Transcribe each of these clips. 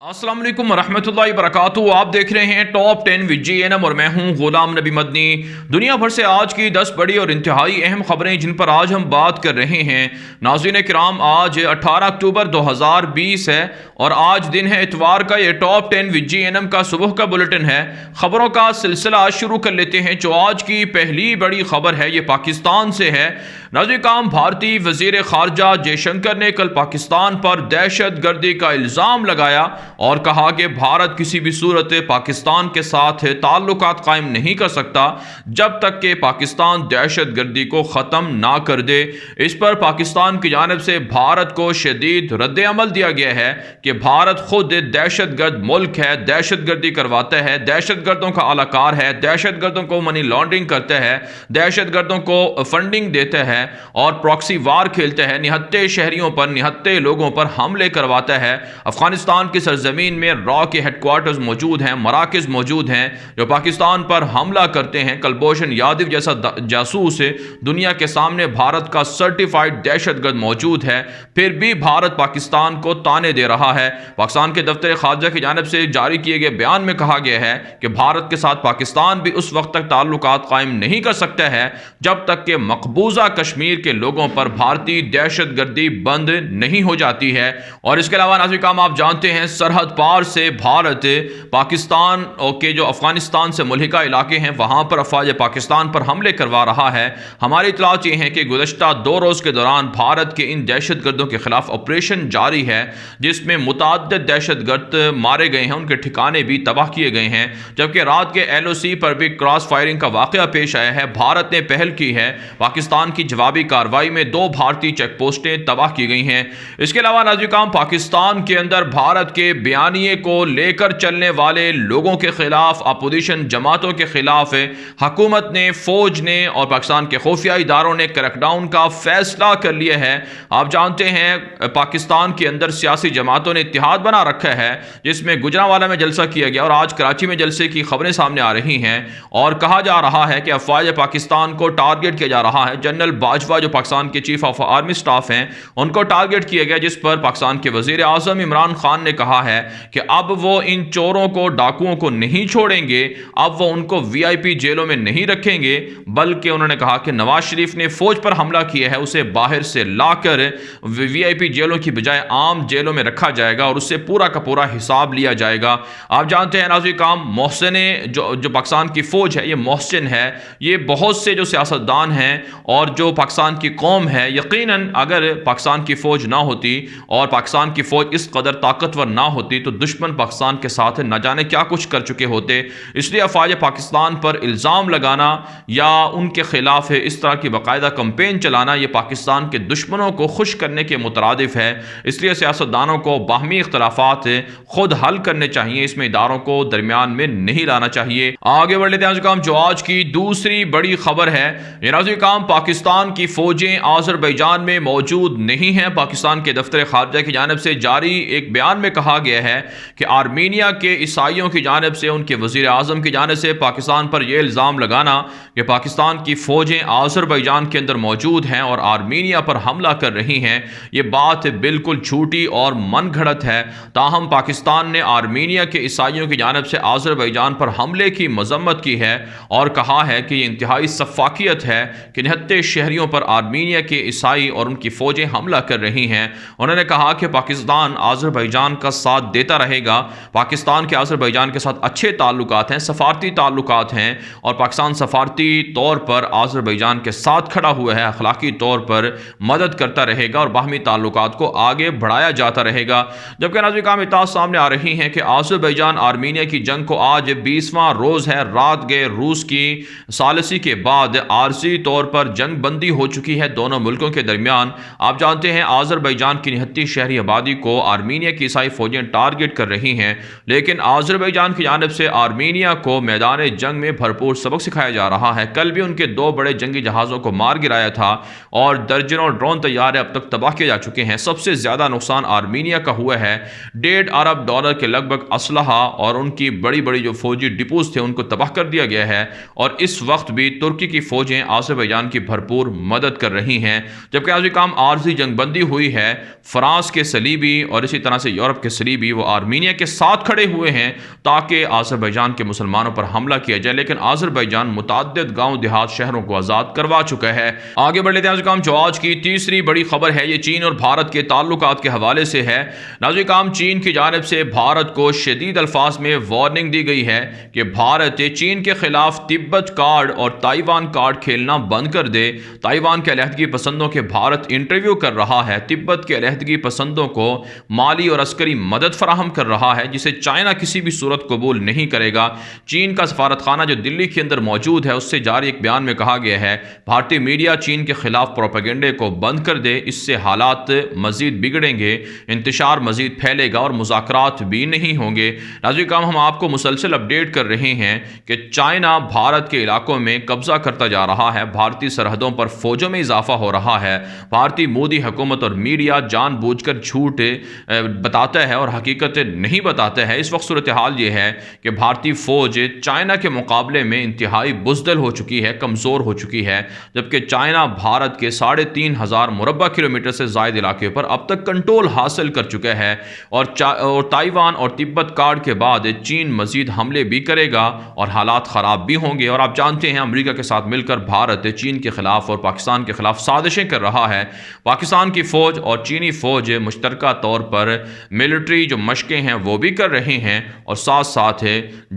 अस्सलाम वालेकुम रहमतुल्लाहि वबरकातुहू। आप देख रहे हैं टॉप 10 विद GNM और मैं हूं गुलाम नबी मदनी। दुनिया भर से आज की 10 बड़ी और इंतहाई अहम खबरें जिन पर आज हम बात कर रहे हैं। नाज़रीन किराम, आज 18 अक्टूबर 2020 है और आज दिन है इतवार का। ये टॉप 10 विद GNM का सुबह का बुलेटिन है। खबरों का सिलसिला शुरू कर लेते हैं। जो आज की पहली बड़ी खबर है ये पाकिस्तान से है। नाज़रीन किराम, भारतीय वज़ीर ख़ारजा जयशंकर ने कल पाकिस्तान पर दहशत गर्दी का इल्ज़ाम लगाया और कहा कि भारत किसी भी सूरत पाकिस्तान के साथ ताल्लुकात कायम नहीं कर सकता जब तक कि पाकिस्तान दहशत गर्दी को ख़त्म ना कर दे। इस पर पाकिस्तान की जानिब से भारत को शदीद रद्द अमल दिया गया है कि भारत खुद दहशत गर्द मुल्क है, दहशत गर्दी करवाता है, दहशत गर्दों का अलाकार है, दहशत गर्दों को मनी लॉन्ड्रिंग करता है, दहशत गर्दों को फंडिंग देता है और प्रॉक्सी वार खेलता है, निहत्ते शहरियों पर, निहत्ते लोगों पर हमले करवाता है। अफगानिस्तान की ज़मीन में रॉ के हेडक्वार्टर्स मौजूद हैं, मराकज़ मौजूद हैं जो पाकिस्तान पर हमला करते हैं। कुलभूषण यादव जैसा जासूस दुनिया के सामने भारत का सर्टिफाइड दहशतगर्द मौजूद है, फिर भी भारत पाकिस्तान को ताने दे रहा है। पाकिस्तान के दफ्तर खारजा की जानिब से जारी किए गए बयान में कहा गया है कि भारत के साथ पाकिस्तान भी उस वक्त तक ताल्लुकात कायम नहीं कर सकता है जब तक कि मकबूजा कश्मीर के लोगों पर भारतीय दहशतगर्दी बंद नहीं हो जाती है। और इसके अलावा नाज़रीन काम, आप जानते हैं सरहद पार से भारत पाकिस्तान के जो अफगानिस्तान से मुल्हिका इलाके हैं वहां पर अफवाज पाकिस्तान पर हमले करवा रहा है। हमारी इतलात ये है कि गुज़श्ता 2 रोज़ के दौरान भारत के इन दहशत गर्दों के खिलाफ ऑपरेशन जारी है जिसमें मुतअद्दिद दहशत गर्द मारे गए हैं, उनके ठिकाने भी तबाह किए गए हैं। जबकि रात के LOC पर भी क्रॉस फायरिंग का वाक़या पेश आया है। भारत ने पहल की है, पाकिस्तान की जवाबी कार्रवाई में 2 भारतीय चेक पोस्टें तबाह की गई हैं। इसके अलावा नाज़रीन काम, पाकिस्तान के अंदर भारत के बयानिए को लेकर चलने वाले लोगों के खिलाफ, अपोजिशन जमातों के खिलाफ हुकूमत ने, फौज ने और पाकिस्तान के खुफिया इदारों ने क्रैकडाउन का फैसला कर लिया है। आप जानते हैं पाकिस्तान के अंदर सियासी जमातों ने इत्तेहाद बना रखा है जिसमें गुजरांवाला में जलसा किया गया और आज कराची में जलसे की खबरें सामने आ रही हैं और कहा जा रहा है कि अफवाज पाकिस्तान को टारगेट किया जा रहा है। जनरल बाजवा जो पाकिस्तान के चीफ ऑफ आर्मी स्टाफ हैं उनको टारगेट किया गया, जिस पर पाकिस्तान के वज़ीर आज़म इमरान खान ने कहा है कि अब वो इन चोरों को, डाकुओं को नहीं छोड़ेंगे, अब वो उनको VIP जेलों में नहीं रखेंगे, बल्कि उन्होंने कहा कि नवाज शरीफ ने फौज पर हमला किया है उसे बाहर से लाकर VIP जेलों की बजाय आम जेलों में रखा जाएगा और उससे पूरा का पूरा हिसाब लिया जाएगा। आप जानते हैं नाज़रीन काम, मोहसिन जो पाकिस्तान की फौज है, ये मोहसिन है। ये बहुत से जो सियासतदान हैं और जो पाकिस्तान की कौम है, यकीनन अगर पाकिस्तान की फौज ना होती और पाकिस्तान की फौज इस कदर ताकतवर ना होती तो दुश्मन पाकिस्तान के साथ न जाने क्या कुछ कर चुके होते। इसलिए अफवाज पाकिस्तान पर इल्ज़ाम लगाना या उनके खिलाफ इस तरह की बाकायदा कंपेन चलाना, यह पाकिस्तान के दुश्मनों को खुश करने के मुतरादिफ है। इसलिए सियासतदानों को बाहमी इख्तलाफात खुद हल करने चाहिए, इसमें इदारों को दरमियान में नहीं लाना चाहिए। आगे बढ़ लेते हैं काम, जो आज की दूसरी बड़ी खबर है। ये काम, पाकिस्तान की फौजें आज़रबैजान में मौजूद नहीं हैं। पाकिस्तान के दफ्तर खारजा की जानिब से जारी एक बयान में कहा गया है कि आर्मीनिया के ईसाइयों की जानिब से, उनके वज़ीर आज़म की जानिब से पाकिस्तान पर यह इल्ज़ाम लगाना कि पाकिस्तान की फ़ौजें आज़रबैजान के अंदर मौजूद हैं और आर्मीनिया पर हमला कर रही हैं, ये बात बिल्कुल झूठी और मन घड़त है। ताहम पाकिस्तान ने आर्मीनिया के ईसाइयों की जानिब से आज़रबैजान पर हमले की मजम्मत की है और कहा है कि यह इंतहाई सफाकियत है कि निहत्ते शहरियों पर आर्मीनिया के ईसाई और उनकी फ़ौजें हमला कर रही हैं। उन्होंने कहा कि पाकिस्तान आज़रबैजान का साथ देता रहेगा। पाकिस्तान के आज़रबैजान के साथ अच्छे ताल्लुकात हैं, सफारती ताल्लुकात हैं और पाकिस्तान सफारती तौर पर आज़रबैजान के साथ खड़ा हुआ है, अखलाकी तौर पर मदद करता रहेगा और बाहमी ताल्लुकात को आगे बढ़ाया जाता रहेगा। जबकि नाज़रीन काम, इत्तलात सामने आ रही हैं कि आज़रबैजान आर्मीनिया की जंग को आज 20वां रोज़ है। रात गए रूस की सालसी के बाद आर्जी तौर पर जंग बंदी हो चुकी है दोनों मुल्कों के दरमियान। आप जानते हैं आज़रबैजान की निहत्ती शहरी आबादी को आर्मीनिया की ईसाई फौजें टारगेट कर रही हैं, लेकिन आज़रबैजान की जानिब से आर्मीनिया को मैदान जंग में भरपूर सबक सिखाया जा रहा है। कल भी उनके 2 बड़े जंगी जहाज़ों को मार गिराया था और दर्जनों ड्रोन तैयारे अब तक तबाह किए जा चुके हैं। सबसे ज़्यादा नुकसान आर्मीनिया का हुआ है। $1.5 अरब के लगभग असलहा और उनकी बड़ी बड़ी जो फौजी डिपोज थे उनको तबाह कर दिया गया है और इस वक्त भी तुर्की की फौजें आज़रबैजान की भरपूर मदद कर रही हैं। जबकि आज काम आर्जी जंगबंदी हुई है, फ्रांस के सलीबी और इसी तरह से यूरोप के सलीबी वो आर्मीनिया के साथ खड़े हुए हैं ताकि आज़रबाईजान के मुसलमानों पर हमला किया जाए, लेकिन आज़रबाईजान मुतअद्दिद गाँव देहात शहरों को आज़ाद करवा चुका है। आगे बढ़ लेते हैं नाज़रीन, जो आज की तीसरी बड़ी खबर है ये चीन और भारत के ताल्लुकात के हवाले से है। नाज़रीन, चीन की जानिब से भारत को शदीद अल्फाज में वार्निंग दी गई है कि भारत चीन के खिलाफ तिब्बत कार्ड और ताइवान कार्ड खेलना बंद कर दे। ताइवान के अलहदगी पसंदों के भारत इंटरव्यू कर रहा है, तिब्बत के अलहदगी पसंदों को माली और अस्करी मदद फराहम कर रहा है, जिसे चाइना किसी भी सूरत कबूल नहीं करेगा। चीन का सफारत खाना जो दिल्ली के अंदर मौजूद है उससे जारी एक बयान में कहा गया है भारतीय मीडिया चीन के खिलाफ प्रोपेगेंडे को बंद कर दे, इससे हालात मजीद बिगड़ेंगे, इंतशार मजीद फैलेगा और मुज़ाकरात भी नहीं होंगे। नाज़रीन, हम आपको मुसलसल अपडेट कर रहे हैं कि चाइना भारत के इलाकों में कब्जा करता जा रहा है, भारतीय सरहदों पर फौजों में इजाफा हो रहा है। भारतीय मोदी हुकूमत और मीडिया जानबूझकर झूठ बताता है और हकीकत नहीं बताता है। इस वक्त सूरत हाल ये है कि भारतीय फौज चाइना के मुकाबले में इंतहाई बुज़दिल हो चुकी है, कमज़ोर हो चुकी है, जबकि चाइना भारत के 3,500 मुरब्बा किलोमीटर से ज़ायद इलाके पर अब तक कंट्रोल हासिल कर चुका है और ताइवान और तिब्बत कार्ड के बाद चीन मजीद हमले भी करेगा और हालात ख़राब भी होंगे। और आप जानते हैं अमेरिका के साथ मिलकर भारत चीन के खिलाफ और पाकिस्तान के खिलाफ साजिशें कर रहा है। पाकिस्तान की फ़ौज और चीनी फ़ौज मुश्तरका तौर पर मिलिट्री जो मशकें हैं वो भी कर रहे हैं और साथ साथ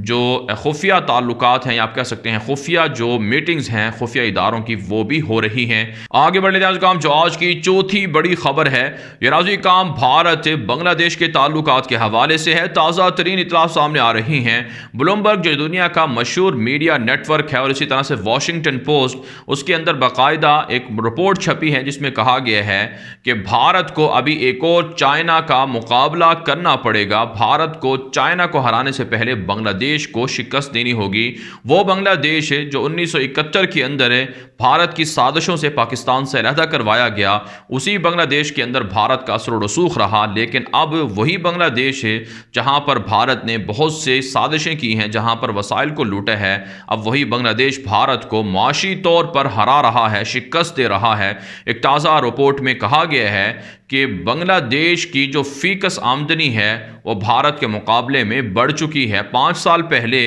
जो खुफिया ताल्लुकात हैं या आप कह सकते हैं खुफिया जो मीटिंग्स हैं खुफिया इदारों की वो भी हो रही हैं। आगे बढ़ लेते हैं काम जो आज की चौथी बड़ी खबर है ये राजी काम भारत बांग्लादेश के ताल्लुकात के हवाले से है। ताज़ा तरीन इतला सामने आ रही हैं। ब्लूमबर्ग जो दुनिया का मशहूर मीडिया नेटवर्क है और इसी तरह से वॉशिंगटन पोस्ट, उसके अंदर बाकायदा एक रिपोर्ट छपी है जिसमें कहा गया है कि भारत को अभी एक और चाइना का मुकाबला करना पड़ेगा। भारत को चाइना को हराने से पहले बांग्लादेश को शिकस्त देनी होगी। वो बांग्लादेश जो 1971 के अंदर भारत की साजिशों से पाकिस्तान से अलहदा करवाया गया, उसी बांग्लादेश के अंदर भारत का असर रसूख रहा। लेकिन अब वही बांग्लादेश है जहां पर भारत ने बहुत से साजिशें की हैं, जहां पर वसाइल को लूटा है, अब वही बांग्लादेश भारत को माशी तौर पर हरा रहा है, शिकस्त दे रहा है। एक ताज़ा रिपोर्ट में कहा गया है कि बांग्लादेश की जो फीकस आमदनी है वो भारत के मुकाबले में बढ़ चुकी है। 5 साल पहले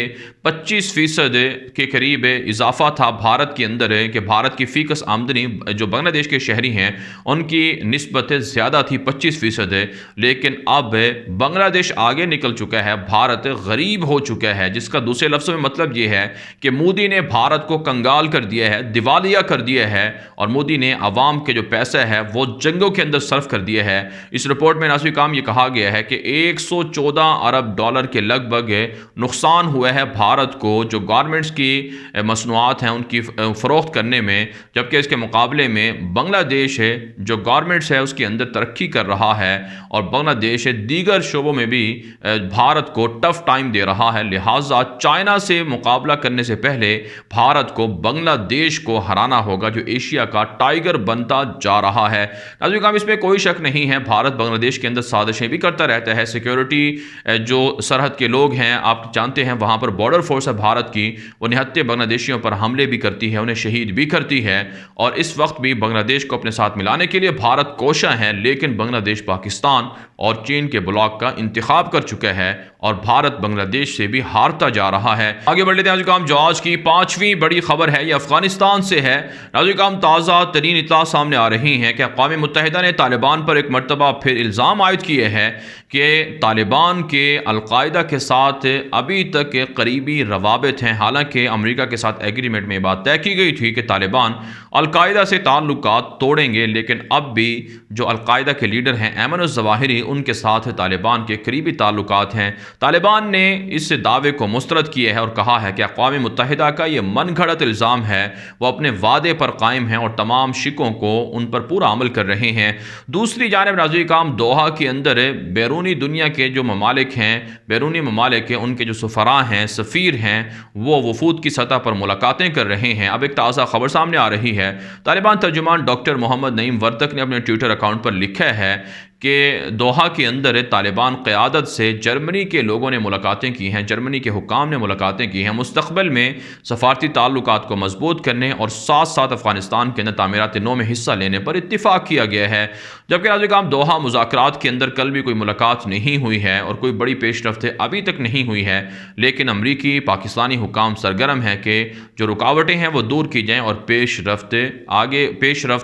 25% के करीब इजाफा था भारत के अंदर कि भारत की फीकस आमदनी जो बांग्लादेश के शहरी हैं उनकी निस्बत ज़्यादा थी 25%, लेकिन अब बांग्लादेश आगे निकल चुका है, भारत गरीब हो चुका है, जिसका दूसरे लफ्ज़ों में मतलब ये है कि मोदी ने भारत को कंगाल कर दिया है, दिवालिया कर दिया है और मोदी ने अवाम के जो पैसा है वो जंगों के अंदर सर्फ कर दिया है। इस रिपोर्ट में नाज़रीन काम ये कहा गया है कि 114 अरब डॉलर के लगभग नुकसान हुआ है भारत को जो गारमेंट्स की मसनूआत हैं उनकी फ़रोख्त करने में, जबकि इसके मुकाबले में बांग्लादेश है जो गारमेंट्स है उसके अंदर तरक्की कर रहा है और बांग्लादेश दीगर शोबों में भी भारत को टफ टाइम दे रहा है। लिहाजा चाइना से मुकाबला करने से पहले भारत को बांग्लादेश को हराना होगा जो एशिया का टाइगर बनता जा रहा है। नाज़रीन इसमें कोई शक नहीं है, भारत बांग्लादेश के अंदर साजिशें भी करता रहता है। सिक्योरिटी जो सरहद के लोग हैं आप जानते हैं वहाँ पर बॉर्डर फोर्स है भारत की, वो निहत्ते बांग्लादेशियों पर हमले भी करती है, उन्हें शहीद भी करती है और इस वक्त भी बांग्लादेश को अपने साथ मिलाने के लिए भारत कोशा है। लेकिन बांग्लादेश पाकिस्तान और चीन के ब्लॉक का इंतखाब कर चुका है और भारत बांग्लादेश से भी हारता जा रहा है। आगे बढ़ लेते हैं नाज़रीन जो आज की पांचवी बड़ी खबर है ये अफगानिस्तान से है। नाज़रीन ताज़ा तरीन इत्तला सामने आ रही हैं कि अक़वाम मुत्तहिदा ने तालिबान पर एक मरतबा फिर इल्ज़ाम आयद किए हैं कि तालिबान के अलकायदा के साथ अभी तक करीबी रवाबित हैं। हालांकि अमेरिका के साथ एग्रीमेंट में बात तय की गई थी कि तालिबान अलकायदा से ताल्लुकात तोड़ेंगे, लेकिन अब भी जो अलकायदा के लीडर हैं ऐमन अज़वाहिरी उनके साथ तालिबान के करीबी ताल्लुकात हैं। तालिबान ने इस दावे को मुस्तरद किया है और कहा है कि अक़वाम मुत्तहिदा का ये मन घड़त इल्ज़ाम है, वो अपने वादे पर कायम हैं और तमाम शिकों को उन पर पूरा अमल कर रहे हैं। दूसरी जानिब नाज़रीन काम दोहा के अंदर बैरूनी दुनिया के जो ममालिक हैं, बैरूनी ममालिक के उनके जो सफ़रा हैं, सफ़ीर हैं, वो वफूद की सतह पर मुलाकातें कर रहे हैं। अब एक ताज़ा खबर सामने आ रही है। तालिबान तर्जुमान डॉक्टर मोहम्मद नईम वर्तक ने अपने ट्विटर अकाउंट पर लिखा है कि दोहा के अंदर तालिबान क़यादत से जर्मनी के लोगों ने मुलाकातें की हैं, जर्मनी के हुक्काम ने मुलाकातें की हैं, मुस्तक़बिल में सफ़ारती ताल्लुकात को मजबूत करने और साथ साथ अफ़गानिस्तान के अंदर तामीरात नौ में हिस्सा लेने पर इत्तिफ़ाक़ किया गया है। जबकि नाज़रीन दोहा मुज़ाकरात के अंदर कल भी कोई मुलाकात नहीं हुई है और कोई बड़ी पेशरफ़्त अभी तक नहीं हुई है, लेकिन अमरीकी पाकिस्तानी हुक्काम सरगर्म है कि जो रुकावटें हैं वो दूर की जाएँ और पेशरफ़्त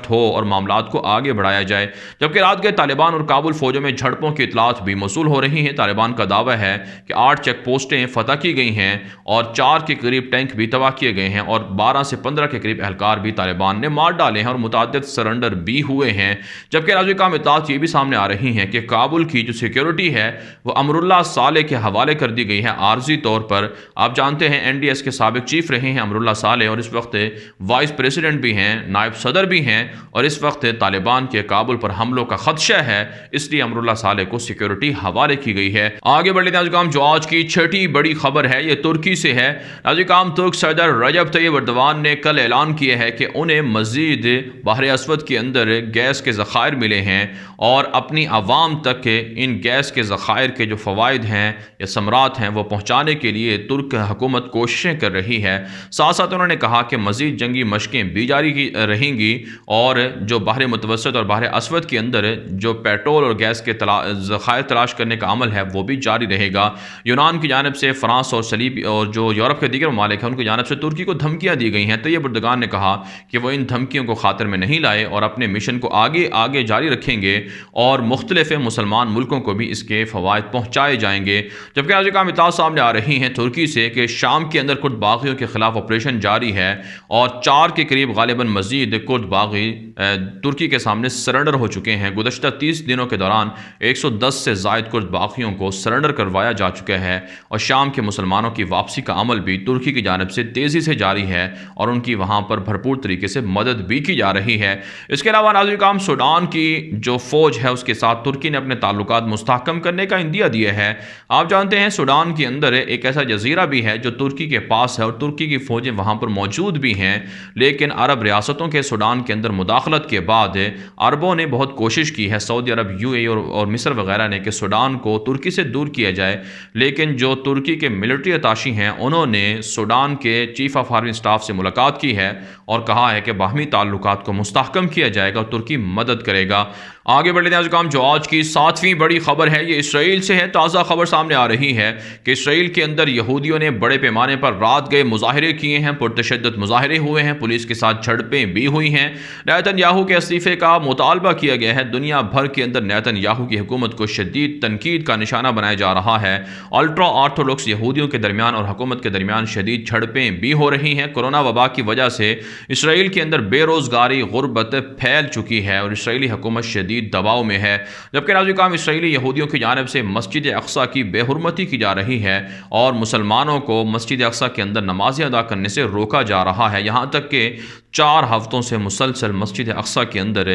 हो और मामलात को आगे बढ़ाया जाए। जबकि रात गए तालिबान और काबुल फौजों में झड़पों की इतलात भी मौसूल हो रही हैं। तालिबान का दावा है कि 8 चेक पोस्टें फतह की गई हैं और 4 के करीब टैंक भी तबाह किए गए हैं और 12 से 15 के करीब एहलकार भी तालिबान ने मार डाले हैं और मुतअद्दिद सरेंडर भी हुए हैं। जबकि नाज़रीन इतलात ये भी सामने आ रही हैं कि काबुल की जो सिक्योरिटी है वो अमरुल्लाह साले के हवाले कर दी गई है आर्जी तौर पर। आप जानते हैं NDS के साबिक चीफ रहे हैं अमरुल्लाह साले और इस वक्त वाइस प्रेसिडेंट भी हैं, नायब सदर भी हैं और इस वक्त तालिबान के काबुल पर हमलों का खदशा है, इसलिए अमरुल्लाह साले को सिक्योरिटी हवाले की गई है। आगे बढ़ लेते हैं जो आज की छठी बड़ी खबर है ये तुर्की से है। नाज़रीन तुर्क सदर रजब तैयब एर्दोगान ने कल ऐलान किया है कि उन्हें मजीद बहर अस्वद के अंदर गैस के ज़खायर मिले हैं और अपनी आवाम तक इन गैस के ज़खायर के जो फ़वाइद हैं या समरात हैं वो पहुँचाने के लिए तुर्क हुकूमत कोशिशें कर रही है। साथ साथ उन्होंने कहा कि मजीद जंगी मशकें भी जारी रहेंगी और जो बहर मुतवस्सित और बहर अस्वद के अंदर जो पेट्रोल और गैस के ज़खायर तलाश करने का अमल है वो भी जारी रहेगा। यूनान की जानिब से फ्रांस और सलीब और जो यूरोप के दीगर ममालिक हैं उनकी जानिब से तुर्की को धमकियाँ दी गई हैं। तैयब एर्दोगान ने कहा कि वो इन धमकियों को खातिर में नहीं लाए और अपने मिशन को आगे जारी रखेंगे और मुख्तलिफ मुसलमान मुल्कों को भी इसके फ़वाइद पहुँचाए जाएंगे। जबकि आज काम इत्तलात सामने आ रही हैं तुर्की से कि शाम के अंदर कुर्द बागियों के खिलाफ ऑपरेशन जारी है और 4 के करीब गालिबन मजीद कुर्द बागी तुर्की के सामने सरेंडर हो चुके हैं। गुज़श्ता 30 दिनों के दौरान 110 से ज़ायद कुर्द बागियों को सरेंडर करवाया जा चुका है और शाम के मुसलमानों की वापसी का अमल भी तुर्की की जानिब से तेज़ी से जारी है और उनकी वहाँ पर भरपूर तरीके से मदद भी की जा रही है। इसके अलावा नाज़रीन सूडान की जो फ़ौज है उसके साथ तुर्की ने अपने ताल्लुकात मुस्तहकम करने का इंदिया दिया है। आप जानते हैं सूडान के अंदर एक ऐसा जजीरा भी है जो तुर्की के पास है और तुर्की की फ़ौजें वहाँ पर मौजूद भी हैं, लेकिन अरब रियासतों के सूडान के अंदर मुदाखलत के बाद अरबों ने बहुत कोशिश की है, सऊदी अरब, UAE और मिस्र वगैरह ने, कि सूडान को तुर्की से दूर किया जाए। लेकिन जो तुर्की के मिलिट्री अताशी हैं उन्होंने सूडान के चीफ ऑफ आर्मी स्टाफ से मुलाकात की है और कहा है कि बाहमी ताल्लुकात को मुस्तहकम किया जाएगा और तुर्की मदद करेगा। आगे बढ़ लेते हैं जो आज की 7वीं बड़ी खबर है ये इसराइल से है। ताज़ा खबर सामने आ रही है कि इसराइल के अंदर यहूदियों ने बड़े पैमाने पर रात गए मुजाहरे किए हैं, पुरतशद्दुद मुजाहरे हुए हैं, पुलिस के साथ झड़पें भी हुई हैं। नेतन्याहू के इस्तीफे का मुतालबा किया गया है। दुनिया भर के अंदर नेतन्याहू की हुकूमत को शदीद तनकीद का निशाना बनाया जा रहा है। अल्ट्रा ऑर्थोडॉक्स यहूदियों के दरमियान और हुकूमत के दरमियान शदीद झड़पें भी हो रही हैं। कोरोना वबा की वजह से इसराइल के अंदर बेरोज़गारी, गुर्बत फैल चुकी है और इसराइली हुकूमत शदीद दबाव में है। जबकि नाज़रीन इसराइली यहूदियों की जानिब से मस्जिद अक्सा की बेहुरमती की जा रही है और मुसलमानों को मस्जिद अक्सा के अंदर नमाज़ें अदा करने से रोका जा रहा है। यहाँ तक कि 4 हफ्तों से मुसलसल मस्जिद अक्सा के अंदर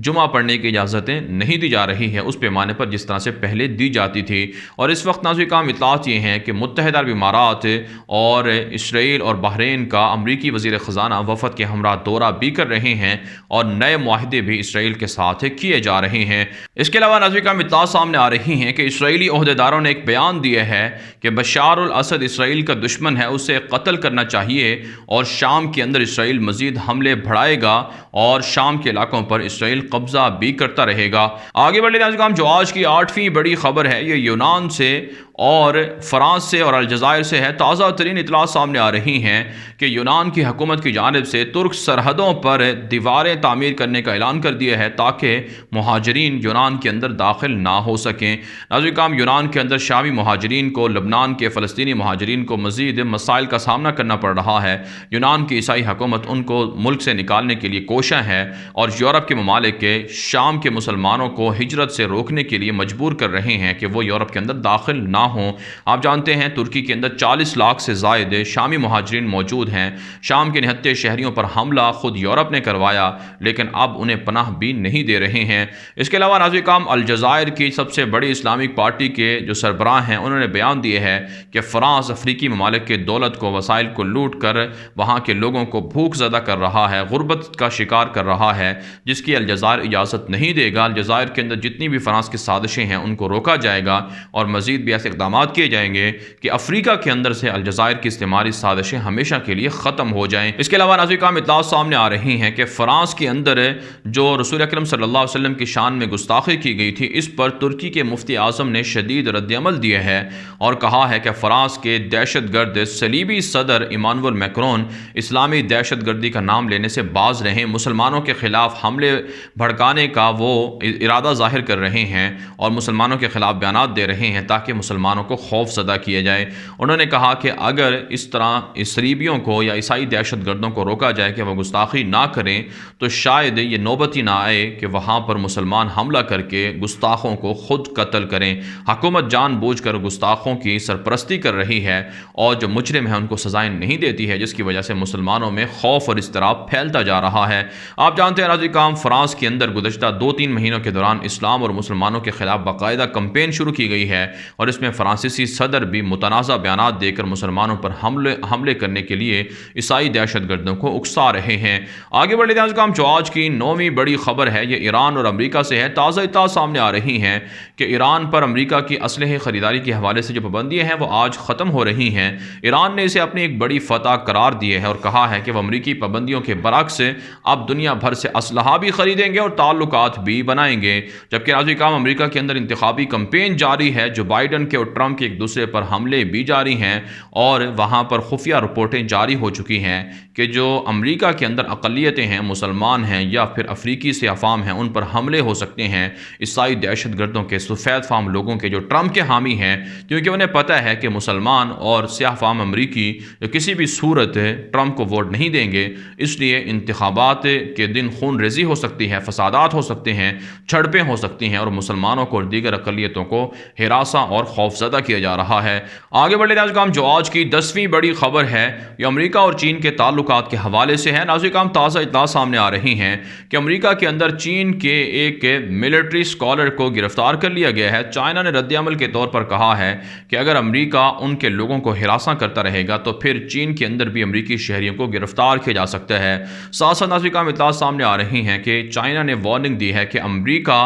जुमा पढ़ने की इजाज़तें नहीं दी जा रही है उस पैमाने पर जिस तरह से पहले दी जाती थी। और इस वक्त नाज़रीन इत्तलात ये हैं कि मुत्तहिदा अरब इमारात और इसराइल और बहरीन का अमरीकी वज़ीर ख़ज़ाना वफ़द के हमरा दौरा भी कर रहे हैं और नए मुआहदे भी इसराइल के साथ किए जा रहे हैं। इसके अलावा नाज़रीन इत्तलात सामने आ रही हैं कि इसराइली ओहदेदारों ने एक बयान दिया है कि बशार अल असद इसराइल का दुश्मन है, उसे कत्ल करना चाहिए और शाम के अंदर इसराइल मज़ीद हमले बढ़ाएगा और शाम के इलाकों पर इसराइल कब्जा भी करता रहेगा। आगे बढ़ लेते हैं जो आज की 8वीं बड़ी खबर है ये यूनान से और फ्रांस से और अलजायर से है। ताज़ा तरीन इत्तलात सामने आ रही हैं कि यूनान की हुकूमत की जानिब से तुर्क सरहदों पर दीवारें तामीर करने का ऐलान कर दिया है ताकि मुहाजिरीन यूनान के अंदर दाखिल ना हो सकें। नाज़रीन यूनान के अंदर शामी मुहाजिरीन को, लबनान के फ़लस्तीनी मुहाजिरीन को मज़ीद मसाइल का सामना करना पड़ रहा है। यूनान की ईसाई हुकूमत उनको मुल्क से निकालने के लिए कोशा है और यूरोप के ममालिक के शाम के मुसलमानों को हिजरत से रोकने के लिए मजबूर कर रहे हैं कि वो यूरोप के अंदर दाखिल ना हों। आप जानते हैं तुर्की के अंदर 40 लाख से ज़ायद शामी मुहाजिरीन मौजूद हैं। शाम के निहत्ते शहरियों पर हमला खुद यूरोप ने करवाया, लेकिन अब उन्हें पनाह भी नहीं दे रहे हैं। हैं। इसके अलावा नाज़रीन काम अलजायर की सबसे बड़ी इस्लामिक पार्टी के जो सरबराह हैं उन्होंने बयान दिए है कि फ़्रांस अफ्रीकी ममालिक के दौलत को वसाइल को लूट कर वहाँ के लोगों को भूख ज़दा कर रहा है, गुर्बत का शिकार कर रहा है, जिसकी अलजायर इजाज़त नहीं देगा। अलजायर के अंदर जितनी भी फ़्रांस की साजिशें हैं उनको रोका जाएगा और मज़ीद भी ऐसे इक़दाम किए जाएंगे कि अफ्रीका के अंदर से अलजायर की इस्तेमाली साजिशें हमेशा के लिए ख़त्म हो जाएँ। इसके अलावा नाज़रीन काम इत्तलात सामने आ रही हैं कि फ़्रांस के अंदर जो रसूल अकरम सल्लल्लाहु अलैहि वसल्लम की शान में गुस्ताखी की गई थी, इस पर तुर्की के मुफ्ती आज़म ने शदीद रद्द-ए-अमल दिया है और कहा है कि फ़्रांस के दहशतगर्द सलीबी सदर इमानुएल मैक्रोन इस्लामी दहशतगर्दी का नाम लेने से बाज रहें। मुसलमानों के ख़िलाफ़ हमले भड़काने का वो इरादा ज़ाहिर कर रहे हैं और मुसलमानों के ख़िलाफ़ बयानात दे रहे हैं ताकि मुसलमानों को खौफ ज़दा किया जाए। उन्होंने कहा कि अगर इस तरह इसरीबियों को या ईसाई दहशतगर्दों को रोका जाए कि वह गुस्ताखी ना करें तो शायद ये नौबत ही ना आए कि वहाँ पर मुसलमान हमला करके गुस्ताखों को खुद कत्ल करें। हुकूमत जानबूझकर गुस्ताखों की सरपरस्ती कर रही है और जो मुजरिम है उनको सजाएं नहीं देती है, जिसकी वजह से मुसलमानों में खौफ और इज़्तिराब फैलता जा रहा है। आप जानते हैं नाज़रीन काम फ़्रांस के अंदर गुज़श्ता 2-3 महीनों के दौरान इस्लाम और मुसलमानों के ख़िलाफ़ बाकायदा कंपेन शुरू की गई है और इसमें फ़्रांसीसी सदर भी मुतनाज़ा बयानात देकर मुसलमानों पर हमले करने के लिए ईसाई दहशतगर्दों को उकसा रहे हैं। आगे बढ़ लेते हैं काम जो आज की 9वीं बड़ी खबर है, ये ईरान और अमरीका से है। ताज़ा इत्तलात सामने आ रही हैं कि ईरान पर अमरीका की असलहे ख़रीदारी के हवाले से जो पाबंदियाँ हैं वो आज ख़त्म हो रही हैं। ईरान ने इसे अपनी एक बड़ी फतह करार दी है और कहा है कि वह अमरीकी पाबंदियों के बरक्स अब दुनिया भर से असलहा भी खरीदेंगे और ताल्लुकात भी बनाएंगे। जबकि नाज़रीन काम अमरीका के अंदर इंतखाबी कंपेन जारी है, जो बाइडन के और ट्रंप के एक दूसरे पर हमले भी जारी हैं और वहाँ पर खुफिया रिपोर्टें जारी हो चुकी हैं कि जो अमरीका के अंदर अक़लियतें हैं, मुसलमान हैं या फिर अफ्रीकी से अफ़ाम हैं, उन पर हमले हो सकते हैं ईसाई दहशतगर्दों के, सफ़ेद फाम लोगों के जो ट्रंप के हामी हैं, क्योंकि उन्हें पता है कि मुसलमान और स्याह फाम अमरीकी किसी भी सूरत ट्रंप को वोट नहीं देंगे। इसलिए इंतखाबात के दिन खून रेजी हो सकती है, फसादात हो सकते हैं, झड़पें हो सकती हैं और मुसलमानों को और दीगर अक़लियतों को हिरासा और खौफज़दा किया जा रहा है। आगे बढ़े आज काम जो आज की 10वीं बड़ी खबर है ये अमरीका और चीन के ताल्लुकात के हवाले से है। नाज़रीन काम ताज़ा इत्तलात सामने आ रही हैं कि अमरीका के अंदर चीन के एक मिलिट्री स्कॉलर को गिरफ्तार कर लिया गया है। चाइना ने रद्द-ए-अमल के तौर पर कहा है कि अगर अमरीका उनके लोगों को हिरासा करता रहेगा तो फिर चीन के अंदर भी अमरीकी शहरियों को गिरफ्तार किया जा सकता है। साथ साथ नाज़रीन काम इत्तलात सामने आ रही हैं कि चाइना ने वार्निंग दी है कि अमरीका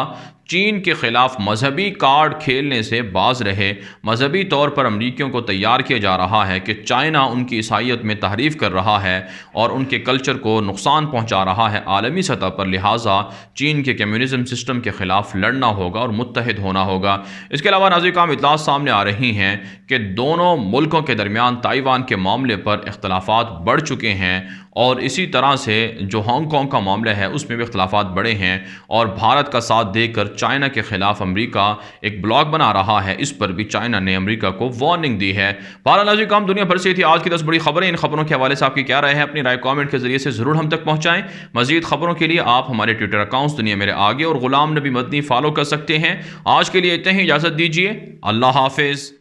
चीन के ख़िलाफ़ मजहबी कार्ड खेलने से बाज रहे। मजहबी तौर पर अमरीकियों को तैयार किया जा रहा है कि चाइना उनकी ईसाइयत में तहरीफ़ कर रहा है और उनके कल्चर को नुकसान पहुंचा रहा है आलमी सतह पर, लिहाजा चीन के कम्युनिज़म सिस्टम के ख़िलाफ़ लड़ना होगा और मुत्तहिद होना होगा। इसके अलावा नाज़रीन काम इत्तलात सामने आ रही हैं कि दोनों मुल्कों के दरमियान ताइवान के मामले पर इख्तलाफात बढ़ चुके हैं और इसी तरह से जो हांगकॉन्ग का मामला है उसमें भी इख्तलाफात बढ़े हैं और भारत का साथ देकर चाइना के ख़िलाफ़ अमरीका एक ब्लॉक बना रहा है। इस पर भी चाइना ने अमरीका को वार्निंग दी है। बहरहाल नाज़रीन काम दुनिया भर से थी आज की 10 बड़ी खबरें। इन खबरों के हवाले से आपकी क्या राय है, अपनी राय कमेंट के जरिए से ज़रूर हम तक पहुँचाएँ। मज़ीद खबरों के लिए आप हमारे ट्विटर अकाउंट्स दुनिया मेरे आगे और ग़ुलाम नबी मदनी फॉलो कर सकते हैं। आज के लिए इतना ही, इजाज़त दीजिए। अल्लाह हाफ़िज़।